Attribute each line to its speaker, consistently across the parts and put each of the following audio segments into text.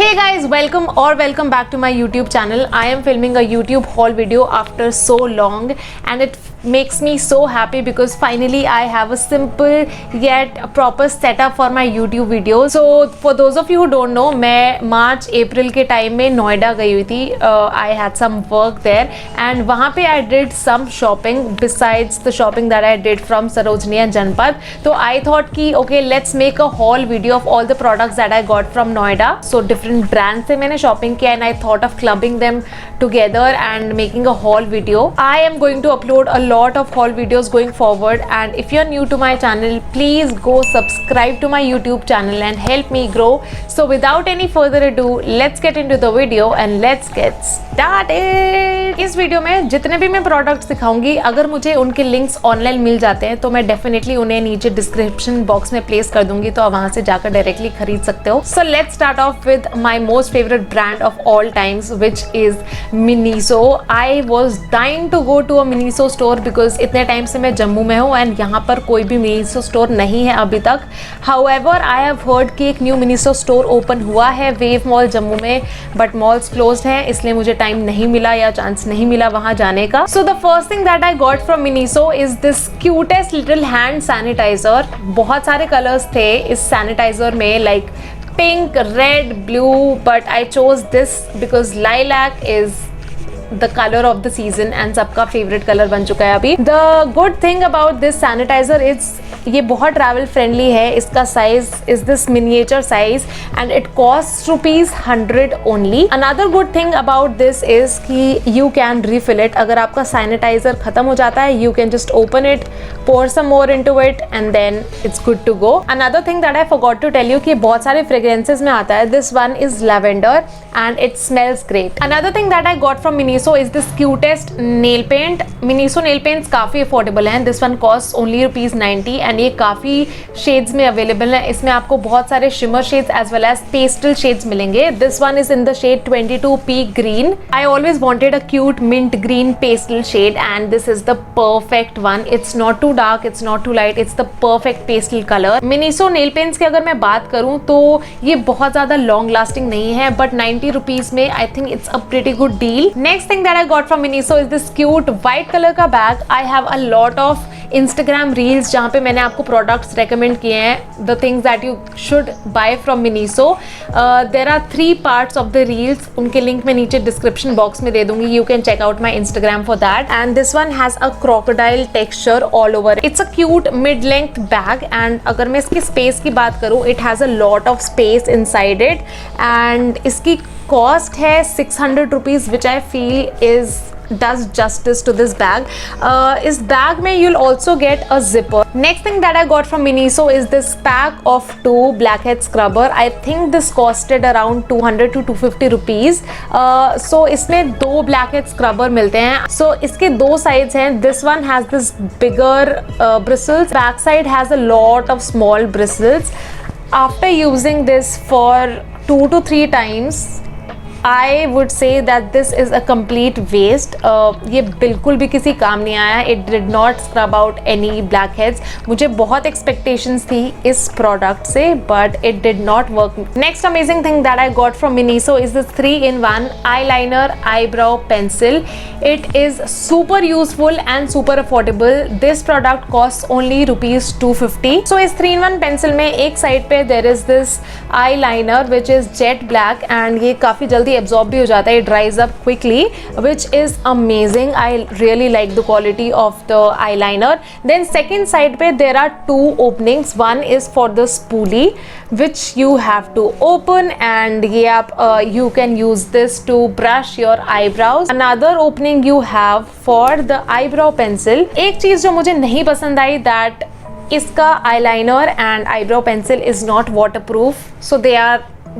Speaker 1: Hey guys, welcome back to my YouTube channel. I am filming a YouTube haul video after so long and it makes me so happy because finally I have a simple yet proper setup for my YouTube video. So for those of you who don't know, मैं मार्च अप्रैल के time में नोएडा गई हुई थी. I had some work there and वहाँ पे I did some shopping besides the shopping that I did from Sarojini and Janpad. तो I thought कि okay, let's make a haul video of all the products that I got from Noida. So different brands से मैंने shopping किया and I thought of clubbing them together and making a haul video. I am going to upload a lot of haul videos going forward, and if you're new to my channel, please go subscribe to my YouTube channel and help me grow. So without any further ado, let's get into the video and let's get started. इस video में जितने भी मैं products दिखाऊंगी, अगर मुझे उनके links online मिल जाते हैं तो मैं डेफिनेटली उन्हें नीचे डिस्क्रिप्शन बॉक्स में प्लेस कर दूंगी, तो आप वहां से जाकर डायरेक्टली खरीद सकते हो. So let's start off with my most favourite brand of all times which is Miniso. I was dying to go to a Miniso store because इतने टाइम से मैं जम्मू में हूँ एंड यहाँ पर कोई भी मिनीसो स्टोर नहीं है अभी तक. हाउएवर आई हैव हर्ड कि एक न्यू मिनीसो स्टोर ओपन हुआ है वेव मॉल जम्मू में, बट मॉल्स क्लोज्ड हैं, इसलिए मुझे टाइम नहीं मिला या चांस नहीं मिला वहां जाने का. So the first thing that I got from Miniso is this cutest little hand sanitizer. बहुत सारे कलर्स थे इस सैनिटाइजर में, like pink, red, blue, but I chose this because lilac is the color of the season and सबका favorite color बन चुका है अभी. The good thing about this sanitizer is ये बहुत travel friendly है. इसका size is this miniature size and it costs ₹100 only. Another good thing about this is कि you can refill it. अगर आपका sanitizer खत्म हो जाता है, you can just open it, pour some more into it and then it's good to go. Another thing that I forgot to tell you कि बहुत सारे fragrances में आता है. This one is lavender and it smells great. Another thing that I got from Miniso is this cutest nail paint. Miniso nail paints काफ़ी affordable हैं. This one costs only ₹90 and ये काफ़ी shades में available है. इसमें आपको बहुत सारे shimmer shades as well as pastel shades मिलेंगे. This one is in the shade 22p green. I always wanted a cute mint green pastel shade and this is the perfect one. It's not too dark, it's not too light, it's the perfect pastel color. Miniso nail paints की अगर मैं बात करूँ तो ये बहुत ज़्यादा long lasting नहीं है, but ₹90 में I think it's a pretty good deal. Next thing that I got from Miniso is this cute white color का bag. I have a lot of Instagram reels जहाँ पे मैंने आपको products recommend किए हैं, the things that you should buy from Miniso. There are 3 parts of the reels. उनके link मैं नीचे description box में दे दूंगी. You can check out my Instagram for that. And this one has a crocodile texture all over. It's a cute mid-length bag and अगर मैं इसकी space की बात करूँ, it has a lot of space inside it and इसकी cost है ₹600 which I feel does justice to this bag. इस bag में you'll also get a zipper. Next thing that I got from Miniso is this pack of 2 blackhead scrubber. I think this costed around ₹200 to ₹250. So इसमें 2 blackhead scrubber मिलते हैं. So इसके 2 sides हैं. This one has this bigger bristles. Back side has a lot of small bristles. After using this for 2 to 3 times, I would say that this is a complete waste. ये बिल्कुल भी किसी काम नहीं आया. It did not scrub out any blackheads. मुझे बहुत expectations थी इस product से, but it did not work. Next amazing thing that I got from Miniso is this 3-in-1 eyeliner eyebrow pencil. It is super useful and super affordable. This product costs only ₹250. So इस 3-in-1 pencil में एक side पे there is this eyeliner which is jet black and ये काफ़ी जल्दी absorb भी हो जाता है. It dries up quickly, which is amazing. I really like the quality of the eyeliner. Then second side पे there are 2 openings. One is for the spoolie which you have to open and ये आप you can use this to brush your eyebrows. Another opening you have for the eyebrow pencil. एक चीज़ जो मुझे नहीं पसंद आई that इसका eyeliner and eyebrow pencil is not waterproof, so they are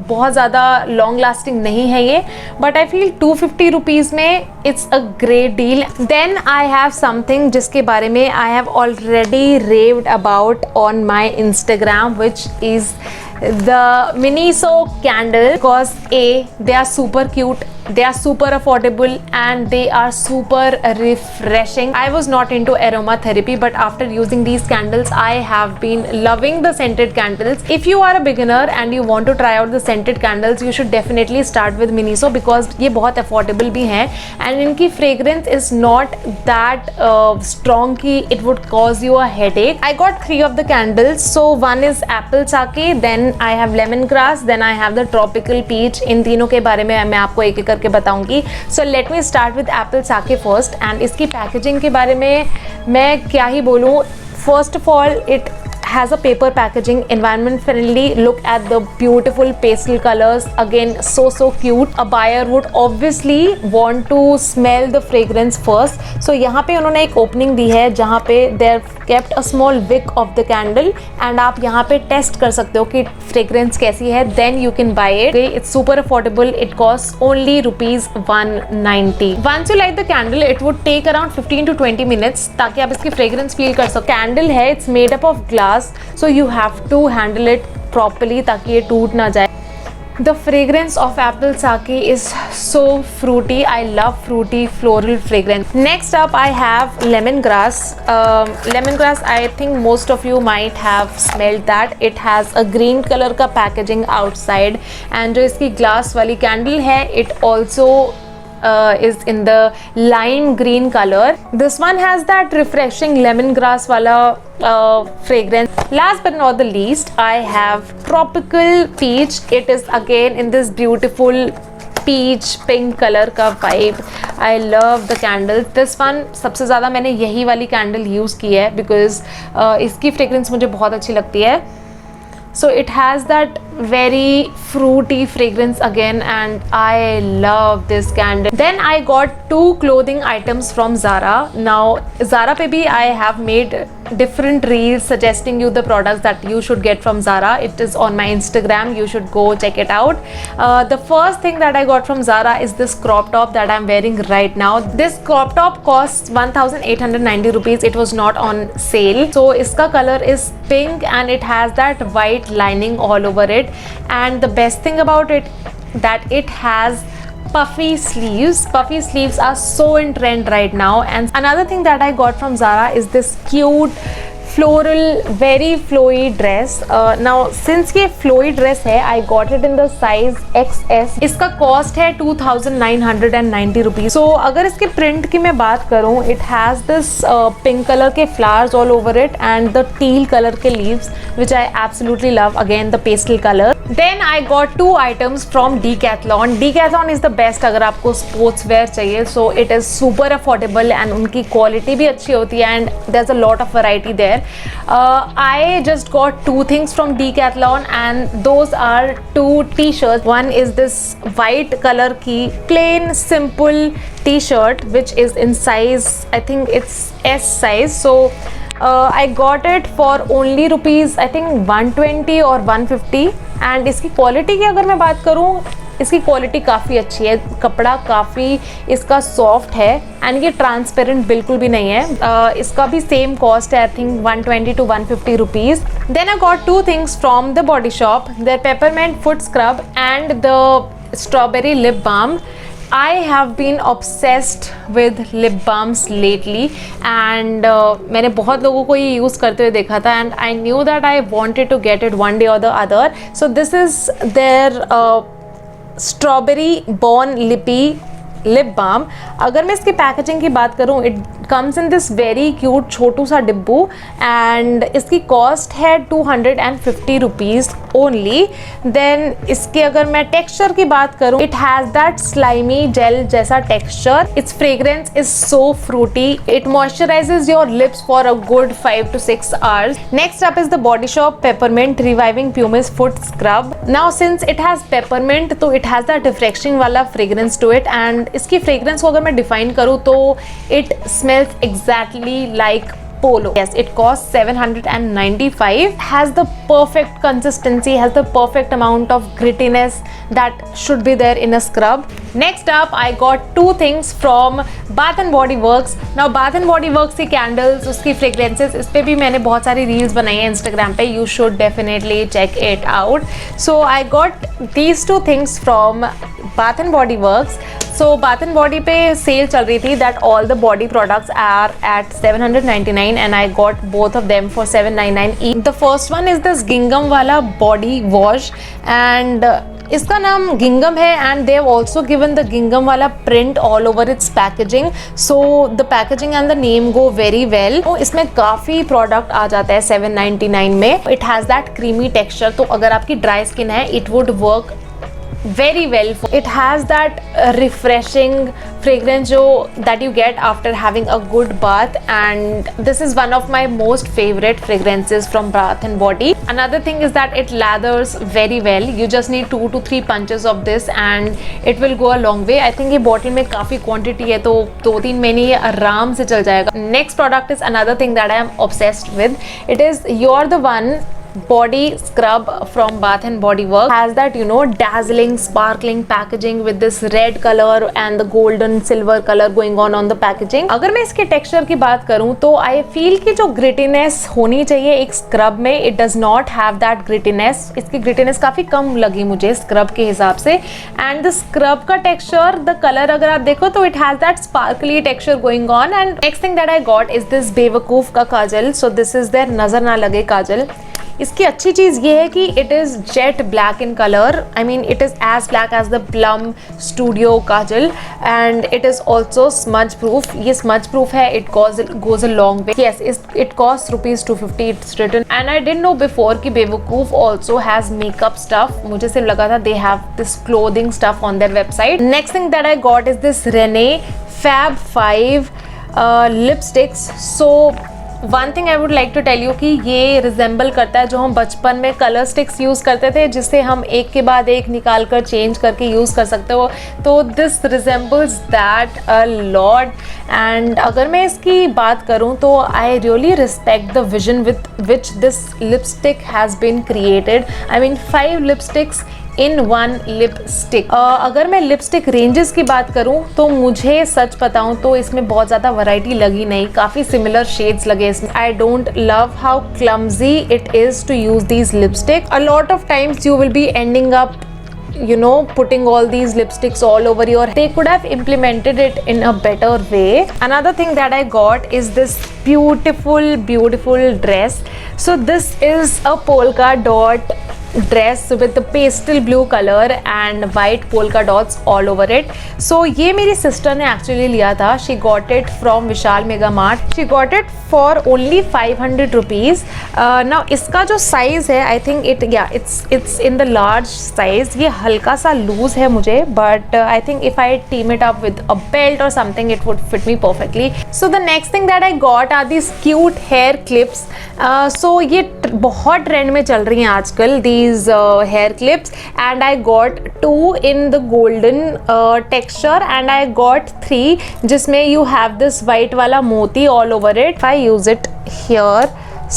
Speaker 1: बहुत ज़्यादा लॉन्ग लास्टिंग नहीं है ये, बट आई फील ₹250 में it's a great deal. Then I have something जिसके बारे में I have already raved about on my Instagram which is the Miniso candle because A, they are super cute They are super affordable and they are super refreshing. I was not into aromatherapy, but after using these candles I have been loving the scented candles. If you are a beginner and you want to try out the scented candles, you should definitely start with Miniso because ये बहुत affordable भी हैं and इनकी fragrance is not that strong कि it would cause you a headache. I got 3 of the candles. So one is apple sake, then I have lemongrass, then I have the tropical peach. इन तीनों के बारे में मैं आपको एक एक करके बताऊंगी. So let me start with apple sake first. And इसकी पैकेजिंग के बारे में मैं क्या ही बोलूँ. First of all, it has a paper packaging, environment friendly. Look at the beautiful pastel colors, again so cute. A buyer would obviously want to smell the fragrance first. So यहाँ पे उन्होंने एक opening दी है जहाँ पे they kept a small wick of the candle and आप यहाँ पे test कर सकते हो कि fragrance कैसी है, then you can buy it. It's super affordable. It costs only rupees 190. Once you light the candle, it would take around 15 to 20 minutes ताकि आप इसकी fragrance feel कर सको. Candle है, it's made up of glass. So you have to handle it properly ताकि ये टूट ना जाए. The fragrance of apple sake is so fruity. I love fruity floral fragrance. Next up I have lemongrass. Lemongrass, I think most of you might have smelled that. It has a green color का packaging outside and जो इसकी glass वाली candle है, it also is in the lime green color. This one has that refreshing lemongrass wala fragrance. Last but not the least, I have tropical peach. It is again in this beautiful peach pink color का vibe. I love the candle. This one सबसे ज़्यादा मैंने यही वाली candle use की है because इसकी fragrance मुझे बहुत अच्छी लगती है. So it has that very fruity fragrance again and I love this candle. Then I got 2 clothing items from Zara. Now Zara पे भी I have made different reels suggesting you the products that you should get from Zara. It is on my Instagram. You should go check it out. The first thing that I got from Zara is this crop top that I'm wearing right now. This crop top costs 1890 rupees. It was not on sale. So इसका color is pink and it has that white lining all over it. And the best thing about it that it has puffy sleeves. Puffy sleeves are so in trend right now. And another thing that I got from Zara is this cute floral very flowy dress. Now since ये flowy dress है, I got it in the size XS. इसका cost है 2990 rupees. So अगर इसके print की मैं बात करूँ, it has this pink color के flowers all over it and the teal color के leaves which I absolutely love. Again the pastel color. Then I got 2 items from Decathlon. Decathlon is the best अगर आपको sports wear चाहिए. So it is super affordable and उनकी quality भी अच्छी होती है and there's a lot of variety there. I just got 2 things from Decathlon and those are 2 t-shirts. One is this white color की plain simple t-shirt which is in size, I think it's S size. So I got it for only rupees I think 120 or 150 and इसकी quality की अगर मैं बात करूँ, इसकी quality काफ़ी अच्छी है. कपड़ा काफ़ी इसका सॉफ्ट है एंड ये ट्रांसपेरेंट बिल्कुल भी नहीं है. इसका भी सेम कॉस्ट है I think 120 to 150 rupees. Then I got 2 things from the Body Shop, the peppermint foot scrub and the strawberry lip balm. I have been obsessed with lip balms lately and मैंने बहुत लोगों को ये use करते हुए देखा था and I knew that I wanted to get it one day or the other. So this is their strawberry born lippy lip balm. अगर मैं इसकी पैकेजिंग की बात करूँ, it comes in this very cute छोटू सा डिब्बू एंड इसकी कॉस्ट है 250 रुपीज़ ओनली. देन इसके अगर मैं टेक्सचर की बात करूँ, it has that slimy gel जैसा texture. Its fragrance is so fruity. It moisturises your lips for a good 5 to 6 hours. Next up is the Body Shop peppermint reviving pumice foot scrub. Now since it has peppermint तो it has that refreshing वाला fragrance to it and इसकी fragrance को अगर मैं define करूँ तो it smells exactly like Polo. Yes, it costs 795. Has the perfect consistency, has the perfect amount of grittiness that should be there in a scrub. Next up, I got two things from Bath and Body Works. Now Bath and Body Works की candles, उसकी fragrances, इस पे भी मैंने बहुत सारी reels बनाई हैं Instagram पे. You should definitely check it out. So I got these two things from Bath and Body Works. So Bath and Body पे sale चल रही थी that all the body products are at 799 and I got both of them for 799 each. The first one is this gingham वाला body wash and इसका नाम गिंगम है and they have also given the गिंगम वाला print all over it's packaging. So the packaging and the name go very well. तो इसमें काफ़ी product आ जाता है 799 में. It has that creamy texture, तो अगर आपकी ड्राई स्किन है it would work very well. It has that refreshing fragrance that you get after having a good bath, and this is one of my most favorite fragrances from Bath and Body. Another thing is that it lathers very well. You just need 2 to 3 punches of this and it will go a long way. I think ये bottle में काफ़ी quantity है तो 2-3 महीने ये आराम से चल जाएगा. Next product is another thing that I am obsessed with. It is You're the One body scrub from Bath and Body Works. Has that dazzling sparkling packaging with this red color and the golden silver color going on the packaging. अगर मैं इसके texture की बात करूं तो I feel कि जो grittiness होनी चाहिए एक स्क्रब में, it does not have that grittiness. इसकी ग्रिटीनेस काफ़ी कम लगी मुझे स्क्रब के हिसाब से. एंड द स्क्रब का टेक्सचर, द कलर अगर आप देखो तो it has that sparkly texture going on. And next thing that I got is this बेवकूफ का काजल. सो दिस इज देयर नज़र ना लगे काजल. इसकी अच्छी चीज़ ये है कि it is jet black in colour. I mean it is as black as the Plum studio kajal and it is also smudge proof. ये स्मज प्रूफ है. It goes a long way. Yes, it cost ₹250. It's written and I didn't know before कि बेवकूफ also has makeup stuff. मुझे सिर्फ लगा था they have this clothing stuff on their website. Next thing that I got is this Renee Fab 5 lipsticks. So one thing I would like to tell you कि ये resemble करता है जो हम बचपन में कलर स्टिक्स यूज़ करते थे जिससे हम एक के बाद एक निकाल कर चेंज करके यूज़ कर सकते हो. तो this resembles that a lot. And अगर मैं इसकी बात करूँ तो I really respect the vision with which this lipstick has been created. I mean 5 lipsticks in 1 lipstick. अगर मैं लिपस्टिक रेंजेस की बात करूं तो मुझे सच बताऊं तो इसमें बहुत ज़्यादा वैरायटी लगी नहीं. काफ़ी सिमिलर शेड्स लगे इसमें. I don't love how clumsy it is to use these lipstick. A lot of times you will be ending up putting all these lipsticks all over your. They could have implemented it in a better way. Another thing that I got is this beautiful dress. So this is a polka dot dress with the pastel blue color and white polka dots all over it. So ये मेरी sister ने actually लिया था. She got it from Vishal Mega Mart. She got it for only 500 rupees. Now इसका जो size है I think it's in the large size. ये हल्का सा loose है मुझे, but I think if I team it up with a belt or something it would fit me perfectly. So the next thing that I got are these cute hair clips. So ये बहुत trend में चल रही हैं आजकल these hair clips, and I got 2 in the golden texture and I got 3 जिसमें you have this white वाला मोती all over it. If I use it here,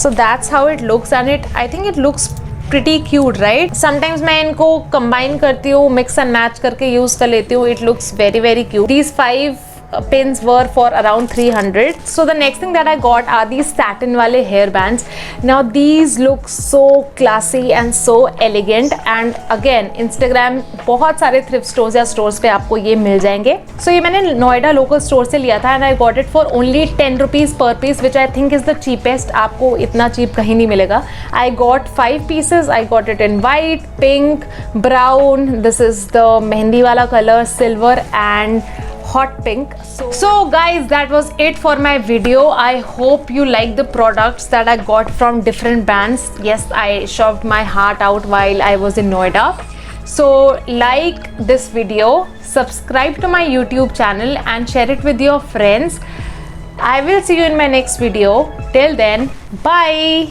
Speaker 1: so that's how it looks and I think it looks pretty cute, right? Sometimes मैं इनको combine करती हूँ, mix and match करके use कर लेती हूँ. It looks very cute. These 5 pins were for around 300. So the next thing that I got are these satin वाले hair bands. Now these look so classy and so elegant, and again Instagram बहुत सारे thrift stores या stores पे आपको ये मिल जाएंगे. So ये मैंने नोएडा local store से लिया था and I got it for only 10 rupees per piece, which I think is the cheapest. आपको इतना cheap कहीं नहीं मिलेगा. I got 5 pieces. I got it in white, pink, brown. This is the mehndi वाला color, silver and hot pink. So guys, that was it for my video. I hope you like the products that I got from different brands. Yes, I shoved my heart out while I was in Noida. So like this video, subscribe to my YouTube channel and share it with your friends. I will see you in my next video. Till then, bye.